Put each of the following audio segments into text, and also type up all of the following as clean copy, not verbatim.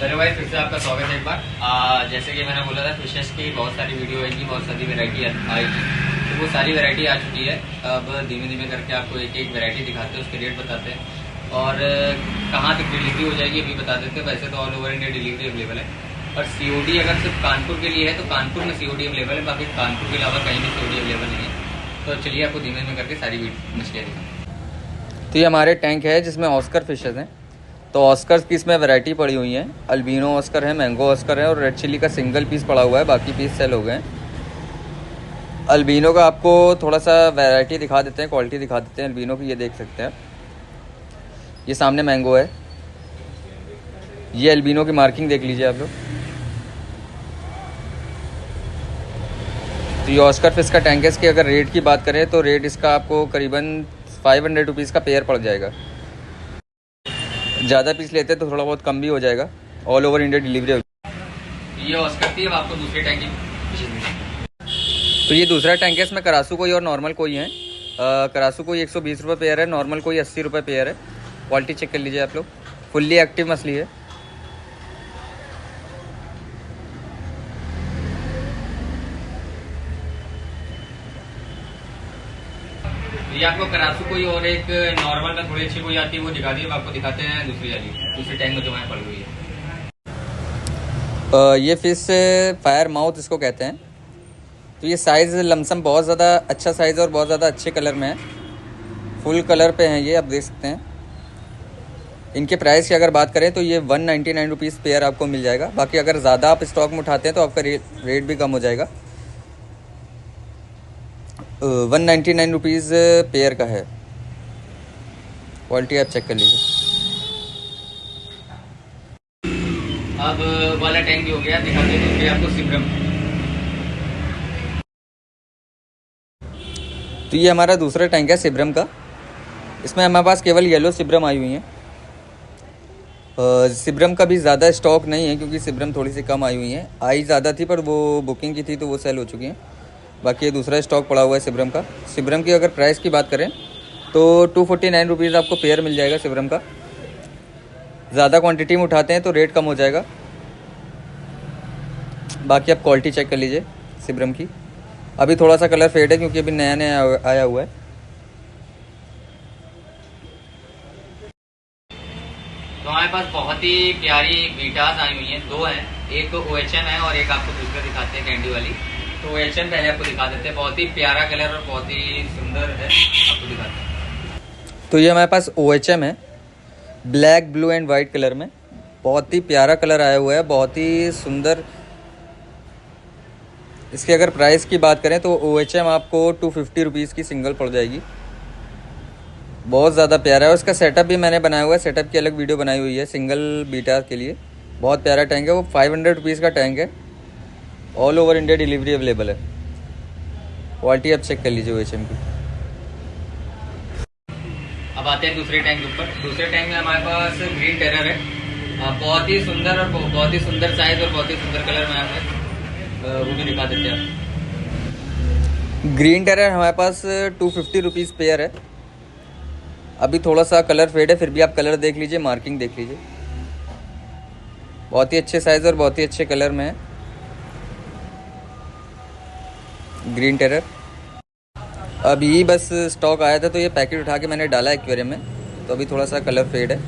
Hello भाई, फिर से आपका स्वागत है एक बार। जैसे कि मैंने बोला था, फिशेस की बहुत सारी वीडियो आएगी, बहुत सारी वैरायटी आएगी। तो वो सारी वैरायटी आ चुकी है। अब धीमे धीमे करके आपको एक एक वैरायटी दिखाते हैं, उसके रेट बताते हैं और कहाँ तक डिलीवरी हो जाएगी अभी बता देते हैं। वैसे तो all over India delivery available है, और सीओडी अगर सिर्फ कानपुर के लिए है तो कानपुर में सीओडी अवेलेबल है, बाकी कानपुर के अलावा कहीं भी सीओडी अवेलेबल नहीं है। तो चलिए आपको धीमे धीमे करके सारी मछलियाँ दिखाते। तो ये हमारे टैंक है जिसमें ऑस्कर फिशेज हैं। तो ऑस्कर्स की इसमें वैरायटी पड़ी हुई है। अल्बिनो ऑस्कर है, मैंगो ऑस्कर है और रेड चिली का सिंगल पीस पड़ा हुआ है, बाकी पीस सेल हो गए हैं। अल्बिनो का आपको थोड़ा सा वैरायटी दिखा देते हैं, क्वालिटी दिखा देते हैं अल्बिनो की। ये देख सकते हैं, ये सामने मैंगो है। ये अल्बिनो की मार्किंग देख लीजिए आप लोग। तो ये ऑस्कर फिश का टैंक है। इसकी अगर रेट की बात करें तो रेट इसका आपको करीबन 500 रुपीज़ का पेयर पड़ जाएगा। ज़्यादा पीस लेते हैं तो थोड़ा बहुत कम भी हो जाएगा। ऑल ओवर इंडिया डिलीवरी होगी। ये ऑस्कर थी। अब आपको दूसरे टैंक की। तो ये दूसरा टैंक है, इसमें करासू कोई और नॉर्मल कोई है। करासू कोई 120 रुपये पेयर है, नॉर्मल कोई 80 रुपये पेयर है। क्वालिटी चेक कर लीजिए आप लोग, फुल्ली एक्टिव मछली है। ये आपको करासू कोई और एक नॉर्मल में थोड़ी अच्छी कोई आती है, वो दिखा दी। आपको दिखाते हैं दूसरी वाली, दूसरी टैंक में जो हमारे पड़ी हुई है। ये फिश फायर माउथ इसको कहते हैं। तो ये साइज़ लमसम बहुत ज़्यादा अच्छा साइज़ और बहुत ज़्यादा अच्छे कलर में है। फुल कलर पे हैं ये, आप देख सकते हैं। इनके प्राइस की अगर बात करें तो ये 199 रुपीज़ पेयर आपको मिल जाएगा। बाकी अगर ज़्यादा आप स्टॉक में उठाते हैं तो आपका रेट भी कम हो जाएगा। 199 रुपीज़ पेयर का है। क्वालिटी आप चेक कर लीजिए। अब वाला टैंक भी हो गया, दिखाते हैं आपको सिब्रम। तो ये हमारा दूसरा टैंक है सिब्रम का। इसमें हमारे पास केवल येलो सिब्रम आई हुई हैं। सिब्रम का भी ज़्यादा स्टॉक नहीं है क्योंकि सिब्रम थोड़ी सी कम आई हुई हैं। आई ज़्यादा थी पर वो बुकिंग की थी तो वो सेल हो चुकी हैं। बाकी ये दूसरा स्टॉक पड़ा हुआ है सिब्रम का। सिब्रम की अगर प्राइस की बात करें तो 249 रुपीज़ आपको पेयर मिल जाएगा सिब्रम का। ज़्यादा क्वांटिटी में उठाते हैं तो रेट कम हो जाएगा। बाकी आप क्वालिटी चेक कर लीजिए सिब्रम की। अभी थोड़ा सा कलर फेड है क्योंकि अभी नया नया आया हुआ है। तो हमारे पास बहुत ही प्यारी बीटास आई हुई हैं, दो हैं। एक OHM है और एक आपको दूसरा दिखाते हैं कैंडी वाली। तो OHM पहले आपको दिखा देते हैं। बहुत ही प्यारा कलर और बहुत ही सुंदर है, आपको दिखाते हैं। तो ये हमारे पास OHM है, black blue and white colour में। बहुत ही प्यारा कलर आया हुआ है, बहुत ही सुंदर। इसकी अगर प्राइस की बात करें तो OHM आपको 250 रुपीज़ की सिंगल पड़ जाएगी। बहुत ज़्यादा प्यारा है। उसका सेटअप भी मैंने बनाया हुआ है, सेटअप की अलग वीडियो बनाई हुई है सिंगल बीटा के लिए। बहुत प्यारा टैंक है वो। 500 रुपीज़ का टैंक है। All over India delivery available है। क्वालिटी आप चेक कर लीजिए OHM की। अब आते हैं दूसरे टैंक के ऊपर। दूसरे टैंक में हमारे पास ग्रीन टेरर है। बहुत ही सुंदर और बहुत ही सुंदर साइज और बहुत ही सुंदर कलर में है। वो भी दिखा देते हैं आप। ग्रीन टेरर हमारे पास 250 रुपीज़ पेयर है। अभी थोड़ा सा कलर फेड है, फिर भी आप कलर देख लीजिए, मार्किंग देख लीजिए। बहुत ही अच्छे साइज़ और बहुत ही अच्छे कलर में है ग्रीन टेरर। अभी बस स्टॉक आया था तो ये पैकेट उठा के मैंने डाला एक्वेरियम में, तो अभी थोड़ा सा कलर फेड है।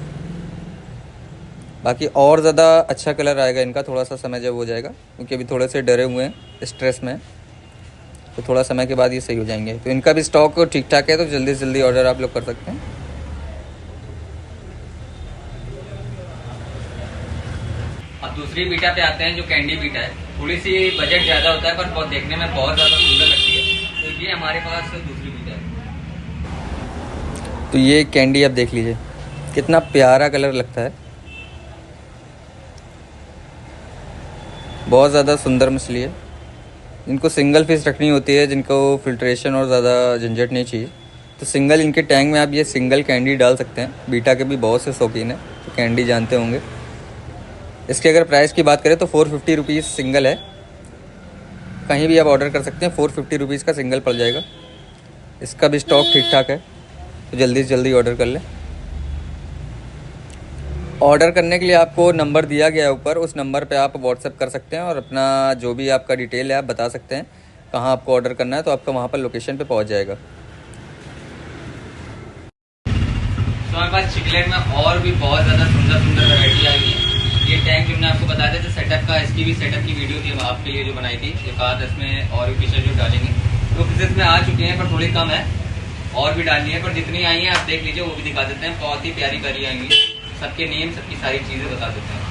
बाकी और ज़्यादा अच्छा कलर आएगा इनका थोड़ा सा समय जब हो जाएगा, क्योंकि अभी थोड़े से डरे हुए हैं, स्ट्रेस में। तो थोड़ा समय के बाद ये सही हो जाएंगे। तो इनका भी स्टॉक ठीक ठाक है, तो जल्दी से जल्दी ऑर्डर आप लोग कर सकते हैं। अब दूसरी बीटा पे आते हैं, जो कैंडी बीटा है। थोड़ी सी बजट ज़्यादा होता है पर बहुत देखने में बहुत ज़्यादा सुंदर लगती है। तो ये हमारे पास दूसरी बीटा है। तो ये कैंडी आप देख लीजिए, कितना प्यारा कलर लगता है। बहुत ज़्यादा सुंदर मछली है। इनको सिंगल फिश रखनी होती है, जिनको फिल्ट्रेशन और ज़्यादा झंझट नहीं चाहिए, तो सिंगल इनके टैंक में आप ये सिंगल कैंडी डाल सकते हैं। बीटा के भी बहुत से शौकीन हैं तो कैंडी जानते होंगे। इसकी अगर प्राइस की बात करें तो 450 रुपीज़ सिंगल है। कहीं भी आप ऑर्डर कर सकते हैं, 450 रुपीज़ का सिंगल पड़ जाएगा। इसका भी स्टॉक ठीक ठाक है, तो जल्दी से जल्दी ऑर्डर कर लें। ऑर्डर करने के लिए आपको नंबर दिया गया है ऊपर, उस नंबर पे आप व्हाट्सएप कर सकते हैं और अपना जो भी आपका डिटेल है आप बता सकते हैं कहाँ आपको ऑर्डर करना है, तो आपका वहाँ पर लोकेशन पे पहुँच जाएगा। तो हमारे पास चिकलेट में और भी बहुत ज़्यादा सुंदर सुंदर वैरायटी आई है। ये टैंक जो मैंने आपको बताया था, जो सेटअप का, इसकी भी सेटअप की वीडियो थी आपके लिए जो बनाई थी, ये कहा था इसमें और भी फिशेज जो डालेंगे, तो फिशेज में आ चुके हैं पर थोड़ी कम है, और भी डालनी है, पर जितनी आई हैं आप देख लीजिए, वो भी दिखा देते हैं। बहुत ही प्यारी प्यारी आएंगी, सबके नेम, सबकी सारी चीज़ें बता देते हैं।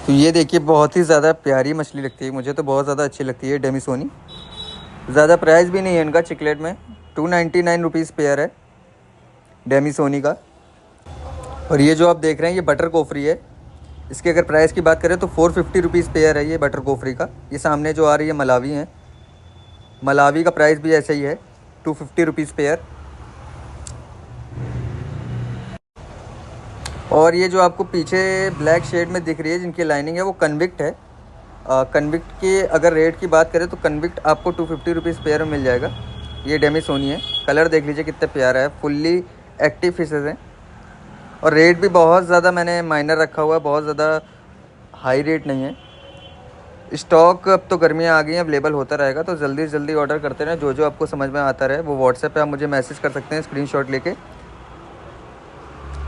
तो ये देखिए बहुत ही ज़्यादा प्यारी मछली लगती है, मुझे तो बहुत ज़्यादा अच्छी लगती है डेमिसोनी। ज़्यादा प्राइस भी नहीं है इनका चिकलेट में, 299 रुपीज़ पेयर है डेमिसोनी का। और ये जो आप देख रहे हैं ये बटर कोफरी है, इसके अगर प्राइस की बात करें तो 450 रुपीज़ पेयर है ये बटर कोफरी का। ये सामने जो आ रही है मलावी है, मलावी का प्राइस भी ऐसा ही है, 250 रुपीज़ पेयर। और ये जो आपको पीछे ब्लैक शेड में दिख रही है जिनकी लाइनिंग है वो कन्विक्ट है। कन्विक्ट के अगर रेट की बात करें तो कन्विक्ट आपको 250 रुपीज़ पेयर में मिल जाएगा। ये डेमिसोनी है, कलर देख लीजिए कितना प्यारा है, फुल्ली एक्टिव फिशेज़ हैं। और रेट भी बहुत ज़्यादा मैंने माइनर रखा हुआ है, बहुत ज़्यादा हाई रेट नहीं है। स्टॉक अब तो गर्मियाँ आ गई हैं, अवेलेबल होता रहेगा, तो जल्दी से जल्दी ऑर्डर करते रहें। जो जो आपको समझ में आता रहे वो व्हाट्सएप पे आप मुझे मैसेज कर सकते हैं स्क्रीनशॉट लेके,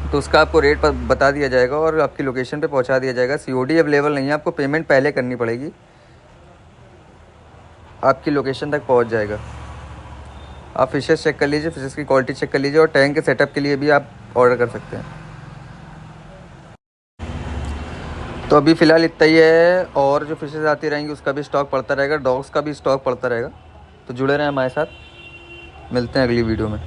तो उसका आपको रेट बता दिया जाएगा और आपकी लोकेशन पे पहुंचा दिया जाएगा। सीओडी अवेलेबल नहीं है, आपको पेमेंट पहले करनी पड़ेगी, आपकी लोकेशन तक पहुंच जाएगा। आप फिशेस चेक कर लीजिए, फिशेस की क्वालिटी चेक कर लीजिए, और टैंक के सेटअप के लिए भी आप ऑर्डर कर सकते हैं। तो अभी फ़िलहाल इतना ही है, और जो फिशेस आती रहेंगी उसका भी स्टॉक पड़ता रहेगा, डॉग्स का भी स्टॉक पड़ता रहेगा। तो जुड़े रहें हमारे साथ, मिलते हैं अगली वीडियो में।